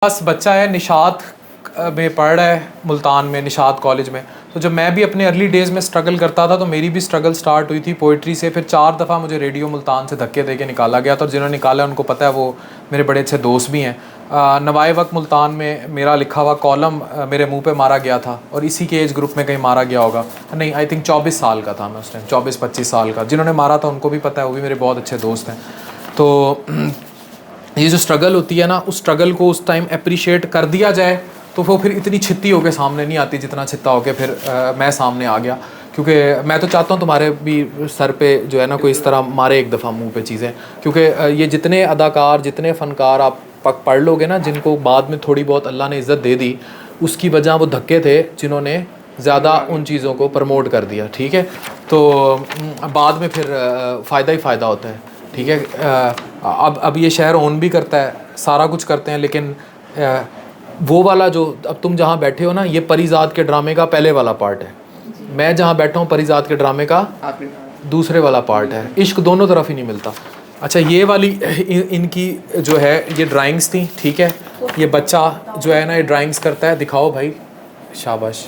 बस बच्चा है निशात में पढ़ रहा है, मुल्तान में निशात कॉलेज में। तो जब मैं भी अपने अर्ली डेज़ में स्ट्रगल करता था तो मेरी भी स्ट्रगल स्टार्ट हुई थी पोइट्री से। फिर 4 दफ़ा मुझे रेडियो मुल्तान से धक्के दे के निकाला गया था, और जिन्होंने निकाला उनको पता है, वो मेरे बड़े अच्छे दोस्त भी हैं। नवाए वक्त मुल्तान में मेरा लिखा हुआ कॉलम मेरे मुंह पे मारा गया था, और इसी के एज ग्रुप में कहीं मारा गया होगा, नहीं आई थिंक 24 साल का था मैं उस टाइम, 24-25 साल का। जिन्होंने मारा था उनको भी पता है, वो भी मेरे बहुत अच्छे दोस्त हैं। तो ये जो स्ट्रगल होती है ना, उस स्ट्रगल को उस टाइम अप्रिशिएट कर दिया जाए तो वो फिर इतनी छित्ती होकर सामने नहीं आती जितना छित्ता होकर फिर मैं सामने आ गया। क्योंकि मैं तो चाहता हूँ तुम्हारे भी सर पे जो है ना कोई इस तरह मारे एक दफ़ा मुंह पे चीज़ें, क्योंकि ये जितने अदाकार जितने फ़नकार आप पढ़ लोगे ना, जिनको बाद में थोड़ी बहुत अल्लाह ने इज़्ज़त दे दी, उसकी वजह वो धक्के थे जिन्होंने ज़्यादा उन चीज़ों को प्रमोट कर दिया। ठीक है, तो बाद में फिर फ़ायदा ही फ़ायदा होता है। ठीक है, अब ये शहर ओन भी करता है, सारा कुछ करते हैं, लेकिन वो वाला जो अब तुम जहाँ बैठे हो ना, ये परिजात के ड्रामे का पहले वाला पार्ट है। मैं जहाँ बैठा हूँ परिजात के ड्रामे का दूसरे वाला पार्ट है। इश्क दोनों तरफ ही नहीं मिलता। अच्छा, ये वाली इनकी जो है ये ड्राइंग्स थी। ठीक है, ये बच्चा जो है ना ये ड्राइंग्स करता है, दिखाओ भाई, शाबाश।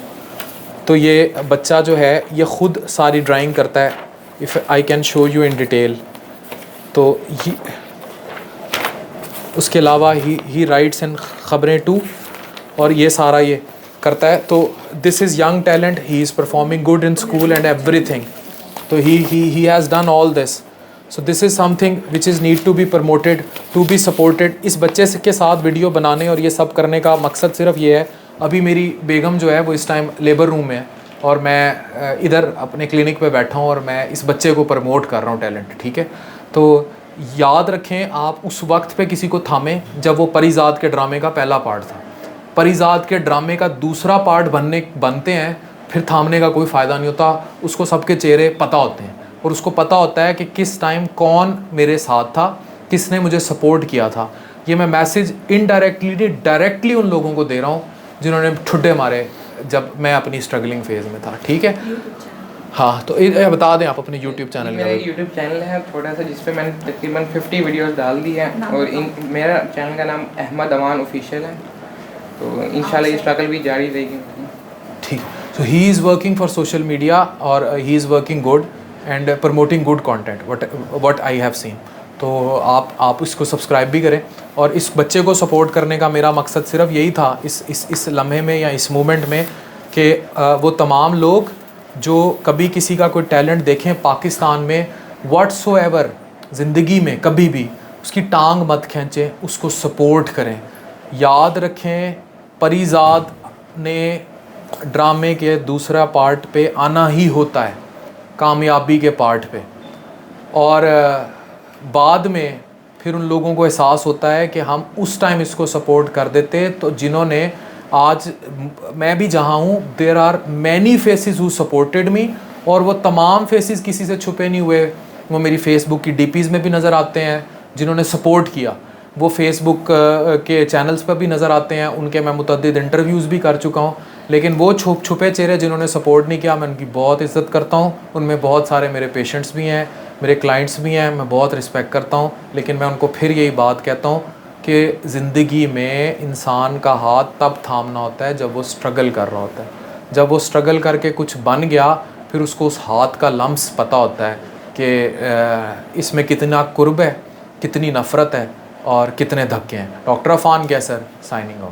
तो ये बच्चा जो है ये ख़ुद सारी ड्राइंग करता है। If I can show you in detail, तो उसके अलावा ही राइट्स इन ख़बरें टू, और ये सारा ये करता है। तो this is young talent, he is performing good in school and everything. तो he has done all this. So this is something which is need to be promoted, to be supported. इस बच्चे के साथ वीडियो बनाने और ये सब करने का मकसद सिर्फ ये है। अभी मेरी बेगम जो है वो इस टाइम लेबर रूम में है, और मैं इधर अपने क्लिनिक पे बैठा हूँ, और मैं इस बच्चे को प्रमोट कर रहा हूँ टैलेंट। ठीक है, तो याद रखें, आप उस वक्त पे किसी को थामें जब वो परिजात के ड्रामे का पहला पार्ट था। परिजात के ड्रामे का दूसरा पार्ट बनते हैं, फिर थामने का कोई फ़ायदा नहीं होता। उसको सबके चेहरे पता होते हैं, और उसको पता होता है कि किस टाइम कौन मेरे साथ था, किसने मुझे सपोर्ट किया था। ये मैं मैसेज इनडायरेक्टली डायरेक्टली उन लोगों को दे रहा हूँ जिन्होंने ठुड्डे मारे जब मैं अपनी स्ट्रगलिंग फेज़ में था। ठीक है, हाँ, तो बता दें आप अपने YouTube चैनल का। मेरा यूट्यूब चैनल है थोड़ा सा, जिस पे मैंने तकरीबन 50 वीडियोस डाल दी हैं, और मेरा चैनल का नाम अहमद अमान ऑफिशियल है। तो इंशाल्लाह ये स्ट्रगल भी जारी रहेगी। ठीक, so he is working for social media, और he is working good and promoting good content what I have seen. तो आप इसको सब्सक्राइब भी करें, और इस बच्चे को सपोर्ट करने का मेरा मकसद सिर्फ यही था इस लम्हे में या इस मोमेंट में, कि वो तमाम लोग जो कभी किसी का कोई टैलेंट देखें पाकिस्तान में, व्हाट्सोएवर ज़िंदगी में कभी भी उसकी टांग मत खींचें, उसको सपोर्ट करें। याद रखें, परिजात ने ड्रामे के दूसरा पार्ट पे आना ही होता है, कामयाबी के पार्ट पे, और बाद में फिर उन लोगों को एहसास होता है कि हम उस टाइम इसको सपोर्ट कर देते। तो जिन्होंने आज मैं भी जहाँ हूँ, there are many faces who supported me, और वो तमाम फेसेस किसी से छुपे नहीं हुए। वो मेरी फेसबुक की डीपीज़ में भी नज़र आते हैं जिन्होंने सपोर्ट किया, वो फेसबुक के चैनल्स पर भी नज़र आते हैं, उनके मैं मुतअद्दिद इंटरव्यूज़ भी कर चुका हूँ। लेकिन वो छुपे चेहरे जिन्होंने सपोर्ट नहीं किया, मैं उनकी बहुत इज़्ज़त करता हूँ। उनमें बहुत सारे मेरे पेशेंट्स भी हैं, मेरे क्लाइंट्स भी हैं, मैं बहुत रिस्पेक्ट करता हूँ। लेकिन मैं उनको फिर यही बात कहता हूँ कि ज़िंदगी में इंसान का हाथ तब थामना होता है जब वो स्ट्रगल कर रहा होता है। जब वो स्ट्रगल करके कुछ बन गया, फिर उसको उस हाथ का लम्स पता होता है कि इसमें कितना कुर्ब है, कितनी नफ़रत है, और कितने धक्के हैं। डॉक्टर अफान कैसर, साइनिंग ऑफ।